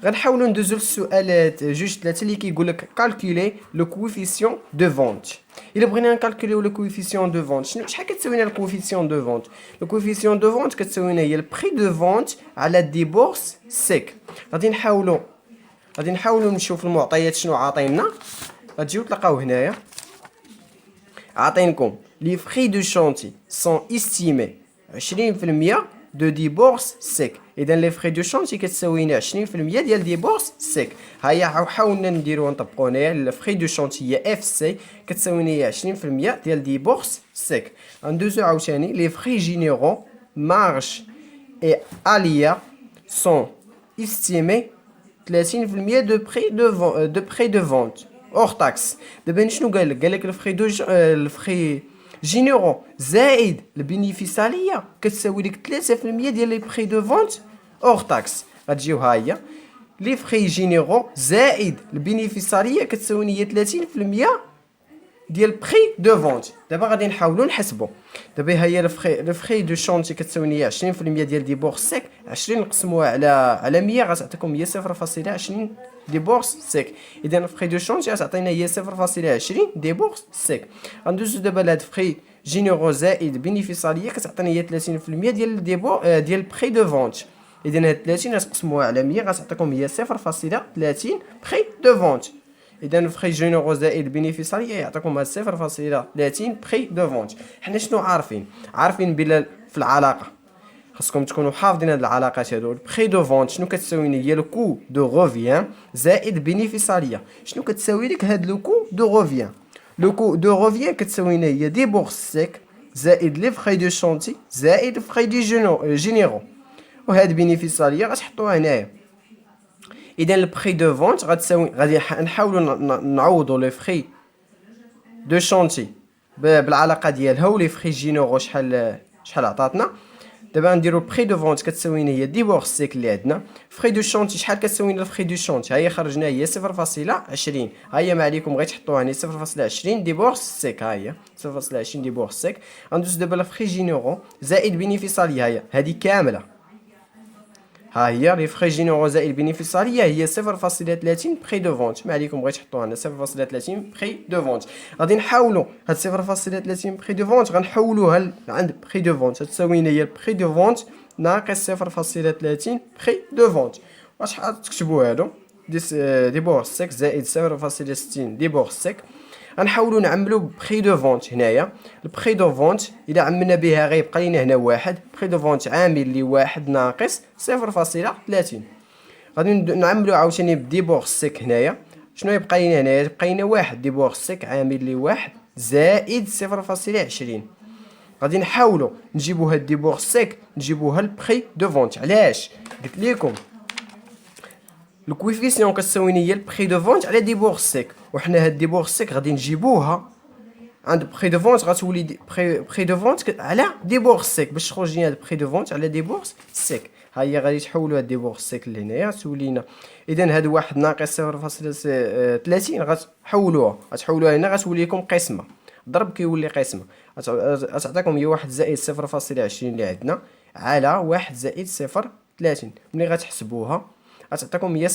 غنحاولوا ندوزو للسؤالات جوج ثلاثه اللي كيقول لك كالكولي لو كوفيسيون دو فونت. الا بغينا نكالكوليو لو كوفيسيون دو فونت شحال كتساوي لنا الكوفيسيون دو فونت؟ لو كوفيسيون دو فونت كتساوي لنا هي البري دو فونت على ديبورس سيك. غادي نحاولوا نشوف المعطيات شنو عاطينا. غتجيو تلقاو هنايا عاطينكم لي فري دو شونتي سون استيمي 20% دو ديبورس سيك. اذا لي فري دو شونتي كتساوي لنا 20% ديال ديبورس سيك. ها هي حاولنا نديرو نطبقو هنايا الفري دو شونتي هي اف سي كتساوي لنا 20% ديال ديبورس سيك. غندوزو عاوتاني لي فري جينيرو مارش اي اليا سون استيمي 30% دو بري دو فونت اور تاكس. دابا شنو قال لك الفري جينيرو زائد البينيفيساليه كتساوي لك 3% ديال لي بري دو فونت اور تاكس. غتجيو ها هي لي فري جينيرو زائد البينيفيساليه كتساوي لي 30% ديال بري دو فونت. دابا غادي نحاولوا نحسبوا. دابا ها هي الفري دو شونتي كتساوي لي 20% ديال ديبورس سيك. 20 نقسموها على 100 غتعطيكم هي 0.20 ديبورس سيك. اذا الفري دو شونتي غتعطينا هي 0.20 ديبورس سيك. غندوزو دابا لهاد فري جينيرو زائد بينيفيساليه كتعطينا هي 30% ديال ديال بري دو فونت. اذا هاد 30 غتقسموها على 100 غتعطيكم هي 0.30 بري دو فونت. اذا الفري جينيرو زائد بينيفيساليه يعطيكم هاد 0.30 بري دو فونت. حنا شنو عارفين بلا في العلاقه خاصكم تكونوا حافظين هاد العلاقات هادو. البري دو فونت شنو كتساوي لنا هي لو كو دو روفيان زائد بينيفيساليه. شنو كتساوي لك هاد لو كو دو روفيان؟ لو كو دو روفيان كتساوي لنا هي ديبورس سيك زائد لي فري دو شونتي زائد فري دي جينيرو. وهاد بينيفيساليه غتحطوها هنايا. اذا البري دو فونت غادي نحاولوا نعوضوا لي فري دو شونتي بالعلاقه ديالها ولي فري جينيرو شحال عطاتنا. دابا نديرو بري دو فونت كتساوي لنا هي ديبورس سيك اللي عندنا. فري دو شونتي شحال كتساوي لنا الفري دو شونتي؟ ها هي خرجنا هي 0.20. ها هي ما عليكم غير تحطوها هنا 0.20 ديبورس سيك. ها هي 0.20 ديبورس سيك. غندوز دابا الفري جينيرو زائد بينيفيساليه. ها هي هذه كامله. ها هي لي فري جينيرو زائد بينيفيساليه هي 0.30 بري دو فونت. ما عليكم غير تحطوها هنا 0.30 بري دو فونت. غادي نحاولوا هاد 0.30 بري دو فونت غنحولوها عند بري دو فونت تساوي لنا هي بري دو فونت ناقص 0.30 بري دو فونت. واش تكتبوا هادو ديبورس سيك زائد 0.60 ديبورس سيك. غنحاولوا نعملوا بري دو فونت هنايا. البري دو فونت الا عملنا بها غيبقى لنا هنا واحد. بري دو فونت عامل لي واحد ناقص 0.30. غادي نعملوا عاوتاني بديبورس سيك هنايا. شنو يبقى لنا هنايا؟ يبقى لنا واحد ديبورس سيك عامل لي واحد زائد 0.20. غادي نحاولوا نجيبوا هاد ديبورس سيك نجيبوها البري دو فونت. علاش قلت لكم الكويفيسيون كتساوي هي البري دو فونت على ديبورس سيك. وحنا هاد ديبورس سيك غادي نجيبوها عند بري دو فونت غتولي بري دو فونت على ديبورس سيك باش تخرج لنا بري دو فونت على ديبورس سيك. ها هي غادي تحولوا هاد ديبورس سيك لهنايا تولينا. اذا هاد واحد ناقص 0.30 غتحولوها هنا غتولي لكم قسمه. ضرب كيولي قسمه غتعطيكم هي واحد زائد 0.20 اللي عندنا على واحد زائد 0.30. ملي غتحسبوها غتعطيكم هي 0.9231.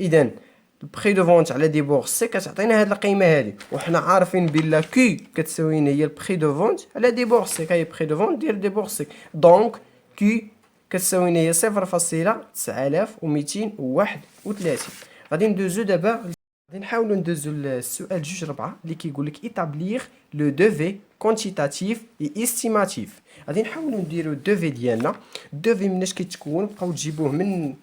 اذا البري دو فونت على ديبورس سيك كتعطينا هاد القيمه هادي. وحنا عارفين بلا كي كتساوي هي البري دو فونت على ديبورس سيك. هي بري دو فونت ديال ديبورس سيك. دونك كي كتساوي هي 0.9231. غادي ندوزو دابا غادي نحاولوا ندوزو للسؤال 2/4 اللي كيقول لك établir le devis quantitatif et estimatif. غادي نحاولوا نديروا الدوفي ديالنا. الدوفي مناش كيتكون؟ بقاو تجيبوه من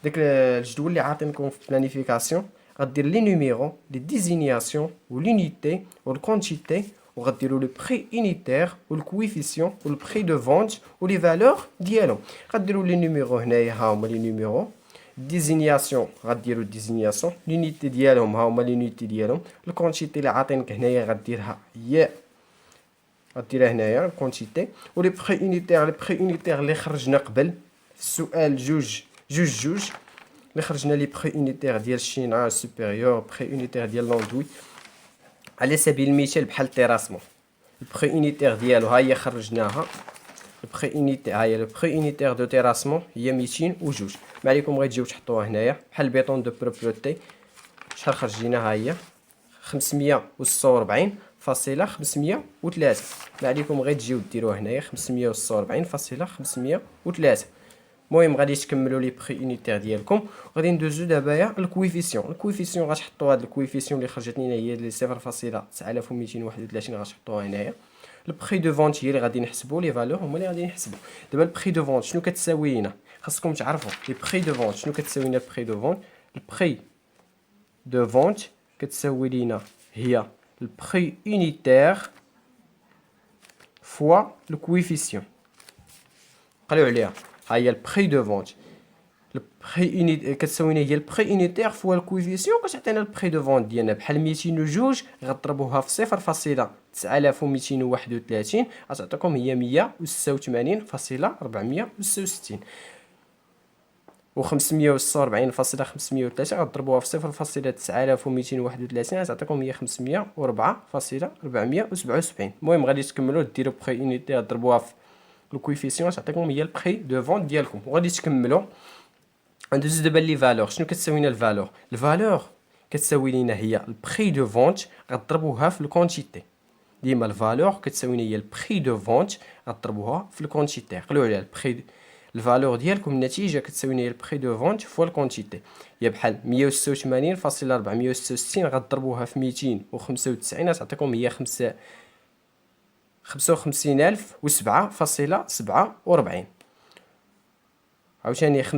داك الجدول اللي عاطينكم في بلانيفيكاسيون. غدير لي نيميرو لي ديزينياسيون ولونيتي والكونتيتي وغديروا لو بري يونيتير والكويفيسيون والبري دو فونت ولي فالور ديالهم. غديروا لي نيميرو هنايا ها هما لي نيميرو. ديزينياسيون غديروا ديزينياسيون. لونيتي ديالهم ها هما لونيتي ديالهم. الكونتيتي اللي عاطينك هنايا غديرها هي غديرها هنايا الكونتيتي. ولي بري يونيتير اللي خرجنا قبل في السؤال جوج اللي خرجنا لي بري يونيتير ديال الشينعه سوبيريور بري يونيتير ديال لوندوي على سبيل المثال بحال التيراسمون. البري يونيتير ديالو ها هي خرجناها البخي اونيتير، ها هي البخي اونيتير دو تيراسمون هي 202. ما عليكم غير تجيو تحطوها هنايا بحال البيطون دو بروبرتي. شحال خرجينا؟ ها هي 546.503. ما عليكم غير تجيو ديروها هنايا 546.503. المهم غادي تكملوا لي بخي اونيتير ديالكم. غادي ندوزو دابايا الكويفيسيون. الكويفيسيون غتحطوا هاد الكويفيسيون اللي خرجت لينا هي اللي 0.9231 غتحطوها هنايا. البخي دو فونت هي اللي غادي نحسبوا، لي فالور هما اللي غادي نحسبوا. دابا البخي دو فونت شنو كتساوي لينا؟ خاصكم تعرفوا لي بخي دو فونت شنو كتساوي لنا. البخي دو فونت، البخي دو فونت كتساوي لينا هي البخي اونيتير فوا الكويفيسيون. قراو عليها، ها هي البخي دو فونت. البخي اونيتير كتساوي لنا هي البخي اونيتير فوا الكويفيسيون كتعطينا البخي دو فونت ديالنا بحال 202 غضربوها في 0.9231 غتعطيكم هي 186.466. و 546.503 غضربوها في 0.9231 غتعطيكم هي 504.477. المهم غادي تكملوا ديروا بخي اونيتير ضربوها في الكويفيسيون تعطيكم هي البخي دو فونت ديالكم. وغادي تكملوا ندوزو دابا لي فالور. شنو كتساوي لنا الفالور؟ الفالور كتساوي لنا هي البخي دو فونت غضربوها في الكونتيتي. ديما الفالور كتساوي لنا هي البخي دو فونت غضربوها في الكونتيتي. قلو عليها البخي الفالور ديالكم النتيجه كتساوي لنا هي البخي دو فونت فوا الكونتيتي. هي بحال 186.466 غضربوها في 295 غتعطيكم هي 55,007.47. عاوتاني 504.477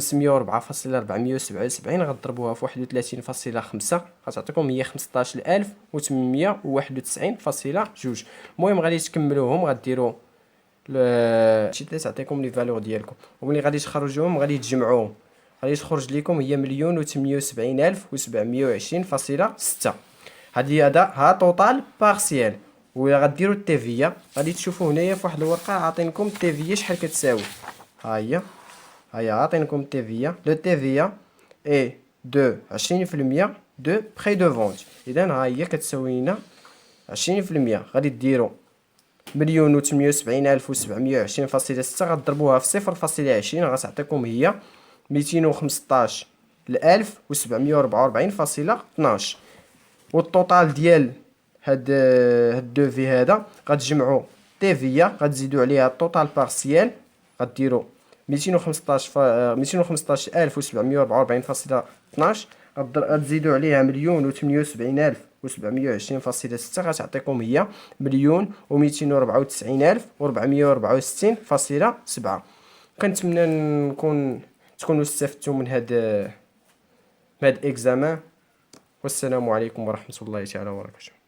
غضربوها في 31.5 غتعطيكم هي 15,891.2. المهم غادي تكملوهم غديروا شي تعطيكم لي فالور ديالكم، وملي غادي تخرجوهم غادي تجمعوهم غادي تخرج لكم هي 1,870,720.6. هذا توتال بارسيال. ولا غديروا التيفيه غادي تشوفوا هنايا في واحد الورقه عاطينكم التيفيه شحال كتساوي. ها هي عاطينكم التيفيه. لو تيفيه اي دو 20% دو بخي دو فونت. اذا ها هي كتساوي لنا 20%. غادي ديروا 1,870,720.6 غضربوها في 0.20 غتعطيكم هي 215,744.12. والتوتال ديال هاد الدوفي هذا غتجمعوا تيفيه غتزيدوا عليها التوتال بارسيال غديروا 215,744.12 غتزيدوا عليها 1,078,720.6 غتعطيكم هي 1,294,464.7. كنتمنى تكونوا استفدتوا من هاد الاكزامان. والسلام عليكم ورحمة الله تعالى وبركاته.